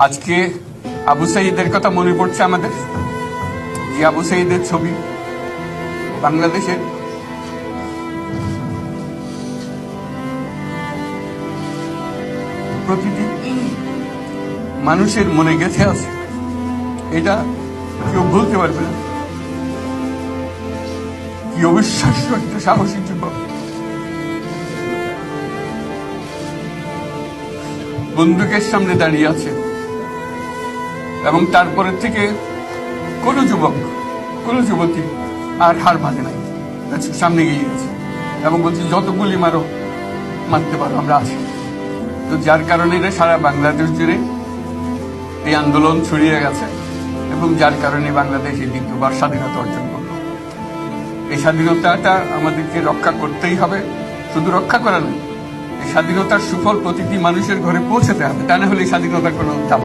আজকে আবু সাইদের কথা মনে পড়ছে আমাদের, যে আবু সাইদের ছবি বাংলাদেশের প্রতিটি মানুষের মনে গেঁথে আছে, এটা কেউ ভুলতে পারবে না। কি অবিশ্বাস্য একটা সাহসী যুবক, বন্দুকের সামনে দাঁড়িয়ে আছে এবং তারপরে থেকে কোনো যুবক কোনো যুবতী আর হার মানে নাই, সামনে গিয়ে গেছে এবং বলছে যত গুলি মারো মারতে পারো, আমরা আছি। তো যার কারণে এটা সারা বাংলাদেশ জুড়ে এই আন্দোলন ছড়িয়ে গেছে এবং যার কারণে বাংলাদেশ এই দ্বিতীয়বার স্বাধীনতা অর্জন করলো। এই স্বাধীনতাটা আমাদেরকে রক্ষা করতেই হবে, শুধু রক্ষা করা নয়, এই স্বাধীনতার সুফল প্রতিটি মানুষের ঘরে পৌঁছাতে হবে, তা না হলে স্বাধীনতার কোনো দাম